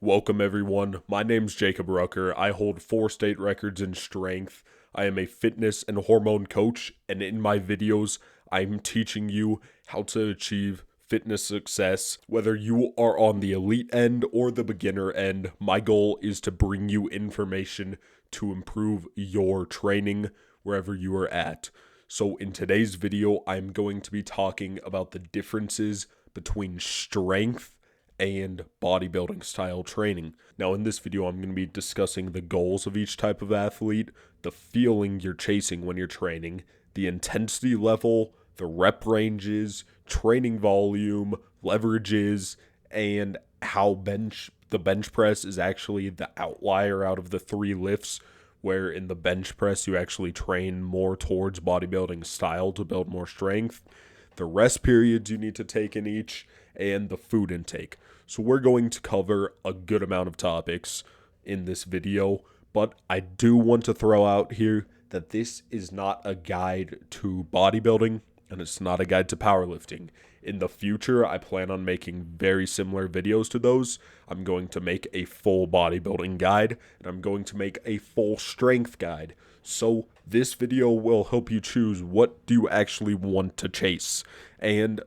Welcome everyone, my name's Jacob Rucker. I hold 4 state records in strength. I am a fitness and hormone coach, and in my videos, I'm teaching you how to achieve fitness success. Whether you are on the elite end or the beginner end, my goal is to bring you information to improve your training wherever you are at. So in today's video, I'm going to be talking about the differences between strength and bodybuilding style training. Now in this video, I'm going to be discussing the goals of each type of athlete, the feeling you're chasing when you're training, the intensity level, the rep ranges, training volume, leverages, and how the bench press is actually the outlier out of the 3 lifts, where in the bench press you actually train more towards bodybuilding style to build more strength, the rest periods you need to take in each, and the food intake. So we're going to cover a good amount of topics in this video, but I do want to throw out here that this is not a guide to bodybuilding, and it's not a guide to powerlifting. In the future, I plan on making very similar videos to those. I'm going to make a full bodybuilding guide, and I'm going to make a full strength guide. So this video will help you choose what do you actually want to chase. And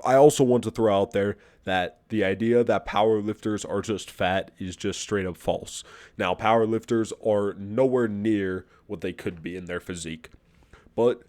I also want to throw out there that the idea that powerlifters are just fat is just straight up false. Now, powerlifters are nowhere near what they could be in their physique, but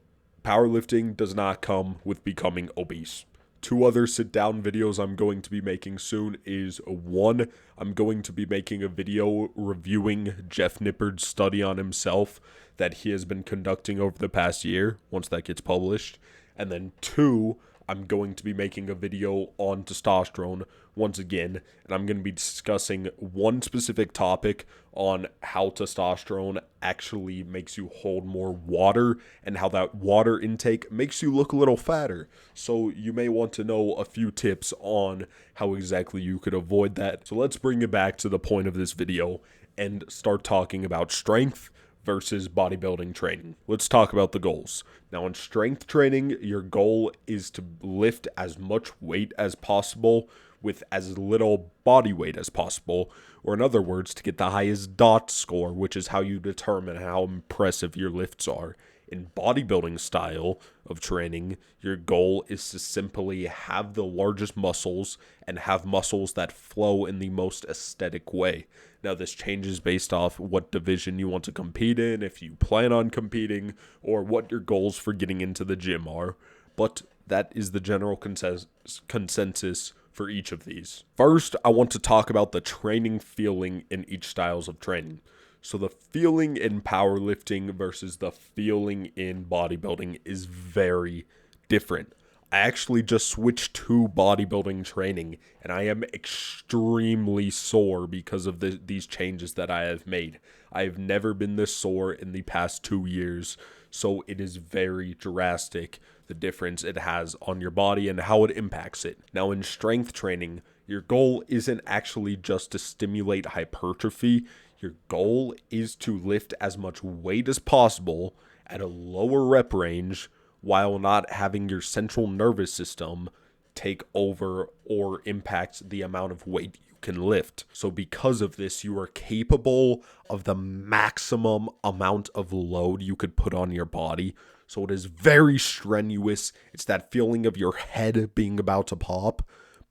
powerlifting does not come with becoming obese. 2 other sit-down videos I'm going to be making soon is 1, I'm going to be making a video reviewing Jeff Nippard's study on himself that he has been conducting over the past year, once that gets published. And then 2, I'm going to be making a video on testosterone once again, and I'm going to be discussing one specific topic on how testosterone actually makes you hold more water and how that water intake makes you look a little fatter. So you may want to know a few tips on how exactly you could avoid that. So let's bring it back to the point of this video and start talking about strength versus bodybuilding training. Let's talk about the goals. Now, in strength training, your goal is to lift as much weight as possible with as little body weight as possible, or in other words, to get the highest DOT score, which is how you determine how impressive your lifts are. In bodybuilding style of training, your goal is to simply have the largest muscles and have muscles that flow in the most aesthetic way. Now, this changes based off what division you want to compete in, if you plan on competing, or what your goals for getting into the gym are. But that is the general consensus for each of these. First, I want to talk about the training feeling in each styles of training. So the feeling in powerlifting versus the feeling in bodybuilding is very different. I actually just switched to bodybuilding training, and I am extremely sore because of these changes that I have made. I have never been this sore in the past 2 years, so it is very drastic, the difference it has on your body and how it impacts it. Now, in strength training, your goal isn't actually just to stimulate hypertrophy. Your goal is to lift as much weight as possible at a lower rep range while not having your central nervous system take over or impact the amount of weight you can lift. So because of this, you are capable of the maximum amount of load you could put on your body. So it is very strenuous. It's that feeling of your head being about to pop,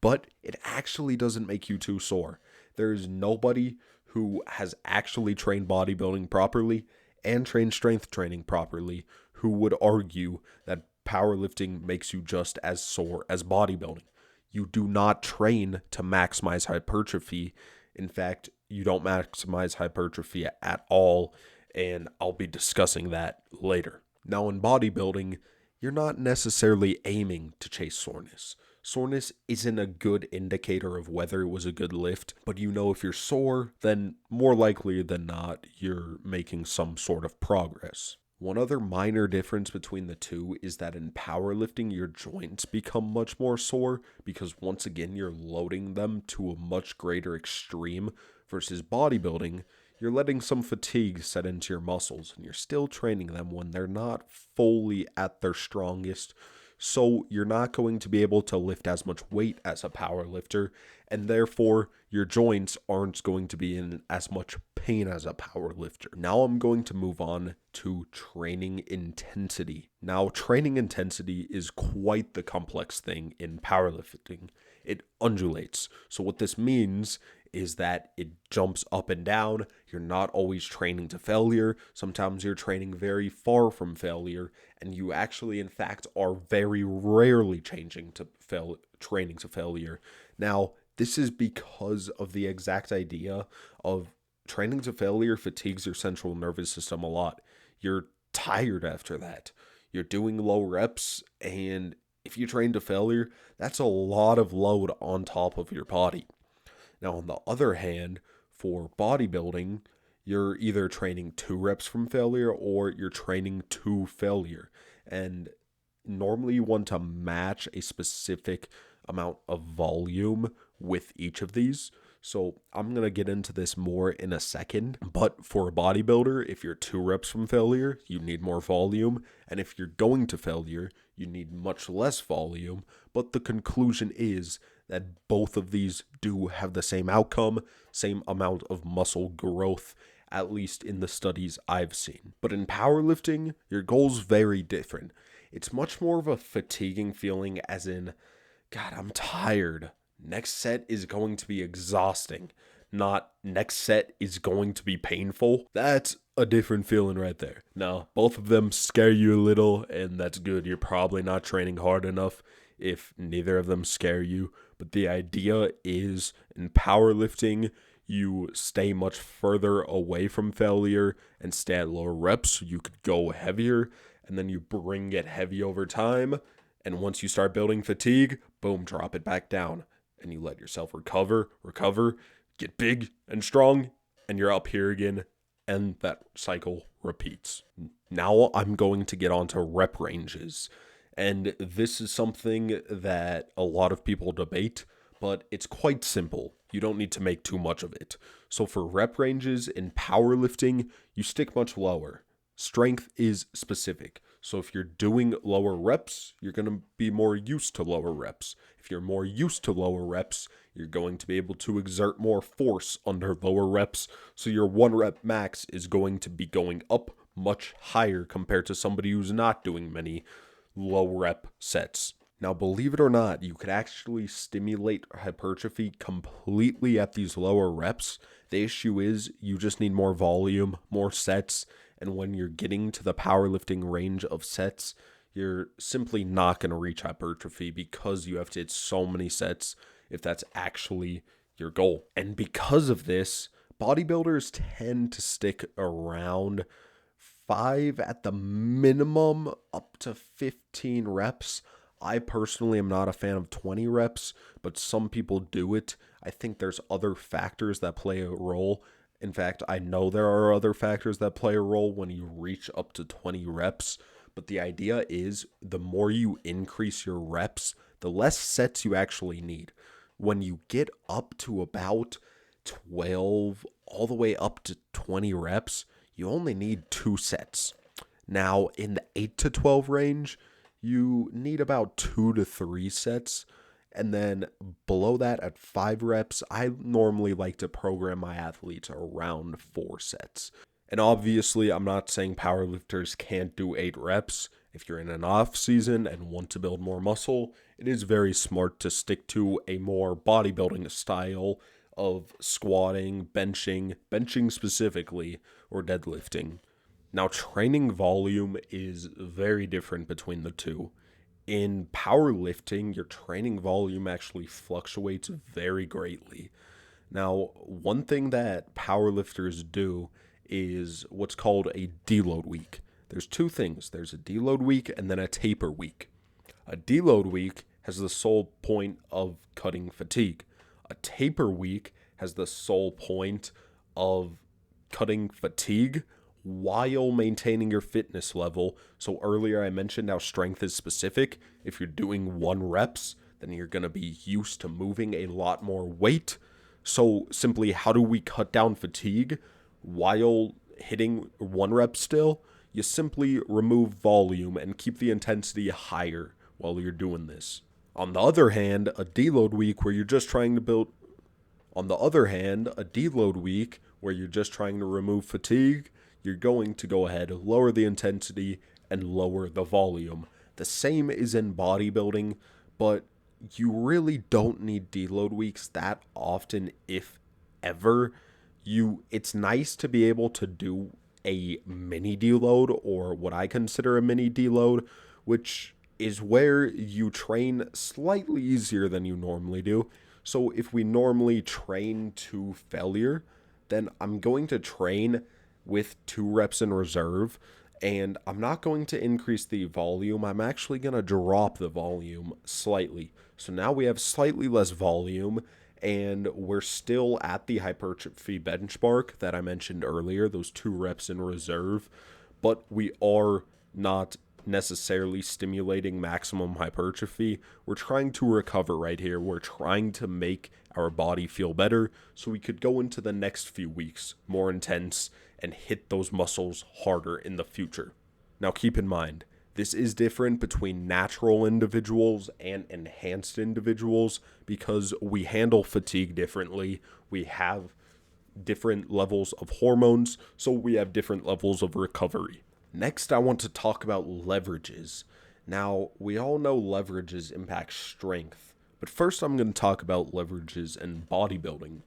but it actually doesn't make you too sore. There is nobody who has actually trained bodybuilding properly and trained strength training properly who would argue that powerlifting makes you just as sore as bodybuilding. You do not train to maximize hypertrophy. In fact, you don't maximize hypertrophy at all, and I'll be discussing that later. Now, in bodybuilding, you're not necessarily aiming to chase soreness. Soreness isn't a good indicator of whether it was a good lift, but you know if you're sore, then more likely than not, you're making some sort of progress. One other minor difference between the two is that in powerlifting, your joints become much more sore because once again, you're loading them to a much greater extreme versus bodybuilding. You're letting some fatigue set into your muscles and you're still training them when they're not fully at their strongest so you're not going to be able to lift as much weight as a power lifter, and therefore your joints aren't going to be in as much pain as a power lifter. Now I'm going to move on to training intensity. Now, training intensity is quite the complex thing in powerlifting. It undulates. So what this means is that it jumps up and down. You're not always training to failure. Sometimes you're training very far from failure, and you actually, in fact, are very rarely training to failure. Now, this is because of the exact idea of training to failure fatigues your central nervous system a lot. You're tired after that. You're doing low reps, and if you train to failure, that's a lot of load on top of your body. Now, on the other hand, for bodybuilding, you're either training 2 reps from failure or you're training to failure. And normally you want to match a specific amount of volume with each of these. So I'm going to get into this more in a second. But for a bodybuilder, if you're 2 reps from failure, you need more volume. And if you're going to failure, you need much less volume. But the conclusion is that both of these do have the same outcome, same amount of muscle growth, at least in the studies I've seen. But in powerlifting, your goal's very different. It's much more of a fatiguing feeling, as in, God, I'm tired. Next set is going to be exhausting, not next set is going to be painful. That's a different feeling right there. Now, both of them scare you a little, and that's good. You're probably not training hard enough if neither of them scare you. But the idea is, in powerlifting, you stay much further away from failure and stay at lower reps so you could go heavier, and then you bring it heavy over time. And once you start building fatigue, boom, drop it back down. And you let yourself recover, get big and strong, and you're up here again. And that cycle repeats. Now I'm going to get onto rep ranges. And this is something that a lot of people debate, but it's quite simple. You don't need to make too much of it. So for rep ranges in powerlifting, you stick much lower. Strength is specific. So if you're doing lower reps, you're going to be more used to lower reps. If you're more used to lower reps, you're going to be able to exert more force under lower reps. So your 1 rep max is going to be going up much higher compared to somebody who's not doing many low rep sets. Now, believe it or not, you could actually stimulate hypertrophy completely at these lower reps. The issue is you just need more volume, more sets, and when you're getting to the powerlifting range of sets, you're simply not going to reach hypertrophy because you have to hit so many sets if that's actually your goal. And because of this, bodybuilders tend to stick around 5 at the minimum up to 15 reps. I personally am not a fan of 20 reps, but some people do it. I think there's other factors that play a role. In fact, I know there are other factors that play a role when you reach up to 20 reps. But the idea is the more you increase your reps, the less sets you actually need. When you get up to about 12, all the way up to 20 reps, you only need 2 sets. Now, in the 8 to 12 range, you need about 2 to 3 sets. And then below that at 5 reps, I normally like to program my athletes around 4 sets. And obviously, I'm not saying powerlifters can't do 8 reps. If you're in an off season and want to build more muscle, it is very smart to stick to a more bodybuilding style of squatting, benching specifically, or deadlifting. Now, training volume is very different between the two. In powerlifting, your training volume actually fluctuates very greatly. Now, one thing that powerlifters do is what's called a deload week. There's 2 things. There's a deload week and then a taper week. A deload week has the sole point of cutting fatigue. A taper week has the sole point of cutting fatigue while maintaining your fitness level. So earlier I mentioned how strength is specific. If you're doing 1 reps, then you're going to be used to moving a lot more weight. So simply, how do we cut down fatigue while hitting 1 rep still? You simply remove volume and keep the intensity higher while you're doing this. On the other hand, a deload week where you're just trying to build On the other hand, a deload week where you're just trying to remove fatigue, you're going to go ahead, lower the intensity, and lower the volume. The same is in bodybuilding, but you really don't need deload weeks that often, if ever. It's nice to be able to do a mini deload, or what I consider a mini deload, which is where you train slightly easier than you normally do. So if we normally train to failure, then I'm going to train with 2 reps in reserve, and I'm not going to increase the volume. I'm actually going to drop the volume slightly. So now we have slightly less volume, and we're still at the hypertrophy benchmark that I mentioned earlier, those 2 reps in reserve, but we are not necessarily stimulating maximum hypertrophy. We're trying to recover right here. We're trying to make our body feel better so we could go into the next few weeks more intense and hit those muscles harder in the future. Now keep in mind, this is different between natural individuals and enhanced individuals because we handle fatigue differently. We have different levels of hormones, so we have different levels of recovery. Next, I want to talk about leverages. Now, we all know leverages impact strength, but first I'm going to talk about leverages in bodybuilding.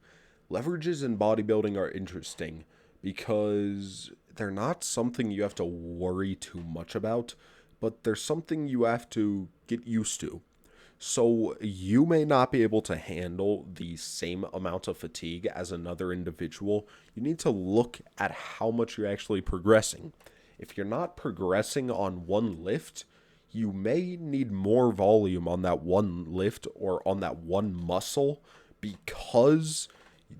Leverages in bodybuilding are interesting because they're not something you have to worry too much about, but they're something you have to get used to. So you may not be able to handle the same amount of fatigue as another individual. You need to look at how much you're actually progressing. If you're not progressing on one lift, you may need more volume on that one lift or on that one muscle, because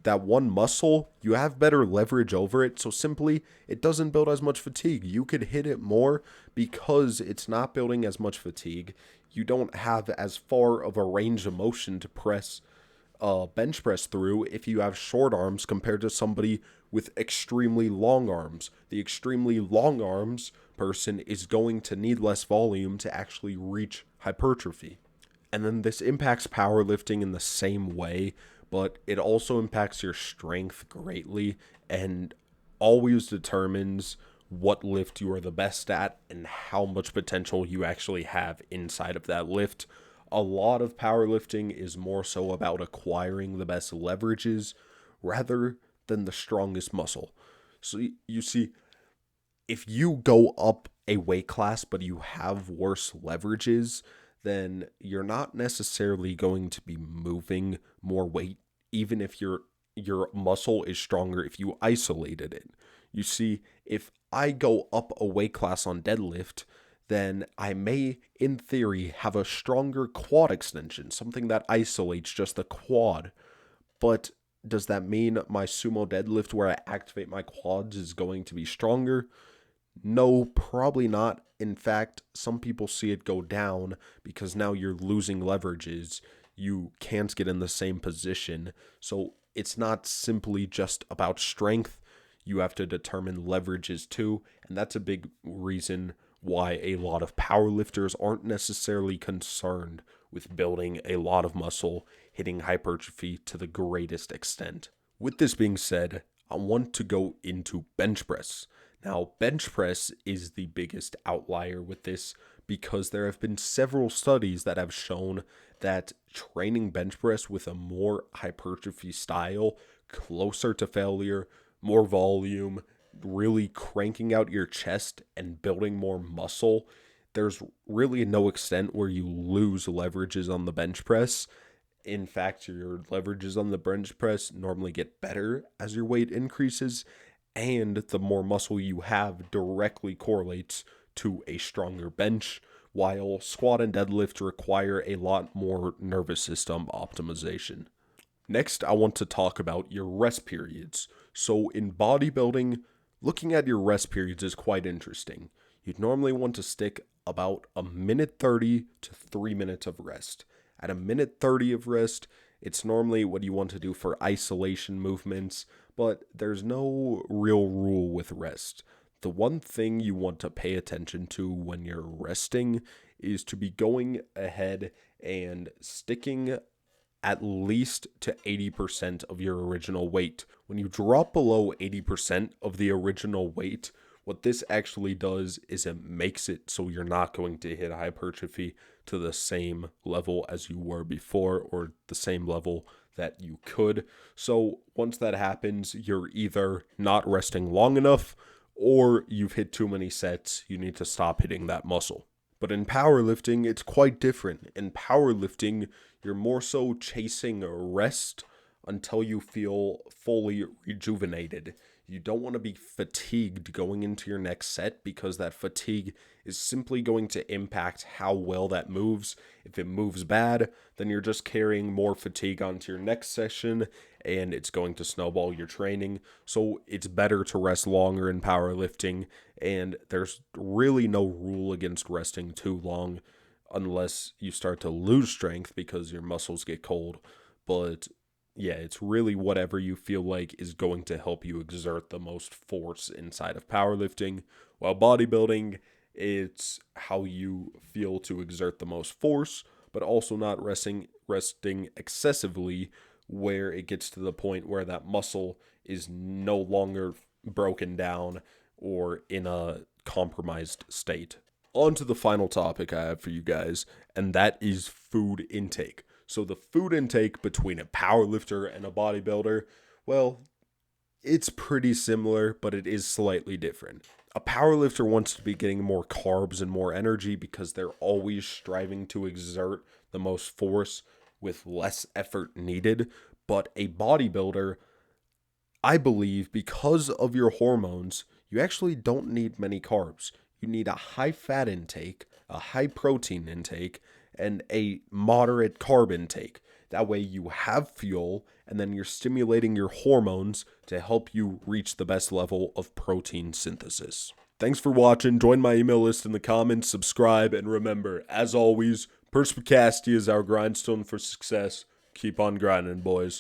that one muscle, you have better leverage over it. So simply, it doesn't build as much fatigue. You could hit it more because it's not building as much fatigue. You don't have as far of a range of motion to bench press through if you have short arms compared to somebody with extremely long arms. The extremely long arms person is going to need less volume to actually reach hypertrophy. And then this impacts powerlifting in the same way, but it also impacts your strength greatly and always determines what lift you are the best at and how much potential you actually have inside of that lift. A lot of powerlifting is more so about acquiring the best leverages rather than the strongest muscle. So you see, if you go up a weight class but you have worse leverages, then you're not necessarily going to be moving more weight, even if your muscle is stronger if you isolated it. You see, if I go up a weight class on deadlift, then I may, in theory, have a stronger quad extension, something that isolates just the quad. But does that mean my sumo deadlift where I activate my quads is going to be stronger? No, probably not. In fact, some people see it go down because now you're losing leverages. You can't get in the same position. So it's not simply just about strength. You have to determine leverages too. And that's a big reason why a lot of powerlifters aren't necessarily concerned with building a lot of muscle, hitting hypertrophy to the greatest extent. With this being said, I want to go into bench press. Now, bench press is the biggest outlier with this because there have been several studies that have shown that training bench press with a more hypertrophy style, closer to failure, more volume, really cranking out your chest and building more muscle, there's really no extent where you lose leverages on the bench press. In fact, your leverages on the bench press normally get better as your weight increases, and the more muscle you have directly correlates to a stronger bench, while squat and deadlift require a lot more nervous system optimization. Next, I want to talk about your rest periods. So in bodybuilding, looking at your rest periods is quite interesting. You'd normally want to stick about a minute 30 to 3 minutes of rest. At a minute 30 of rest, it's normally what you want to do for isolation movements, but there's no real rule with rest. The one thing you want to pay attention to when you're resting is to be going ahead and sticking at least to 80% of your original weight. When you drop below 80% of the original weight, what this actually does is it makes it so you're not going to hit hypertrophy to the same level as you were before, or the same level that you could. So once that happens, you're either not resting long enough or you've hit too many sets. You need to stop hitting that muscle. But in powerlifting, it's quite different. In powerlifting, you're more so chasing rest until you feel fully rejuvenated. You don't want to be fatigued going into your next set, because that fatigue is simply going to impact how well that moves. If it moves bad, then you're just carrying more fatigue onto your next session, and it's going to snowball your training. So it's better to rest longer in powerlifting, and there's really no rule against resting too long unless you start to lose strength because your muscles get cold. But yeah, it's really whatever you feel like is going to help you exert the most force inside of powerlifting. While bodybuilding, it's how you feel to exert the most force, but also not resting excessively, where it gets to the point where that muscle is no longer broken down or in a compromised state. On to the final topic I have for you guys, and that is food intake. So the food intake between a powerlifter and a bodybuilder, well, it's pretty similar, but it is slightly different. A powerlifter wants to be getting more carbs and more energy because they're always striving to exert the most force with less effort needed. But a bodybuilder, I believe, because of your hormones, you actually don't need many carbs. You need a high fat intake, a high protein intake, and a moderate carb intake. That way you have fuel, and then you're stimulating your hormones to help you reach the best level of protein synthesis. Thanks for watching. Join my email list in the comments, subscribe, and remember, as always, perspicacity is our grindstone for success. Keep on grinding, boys.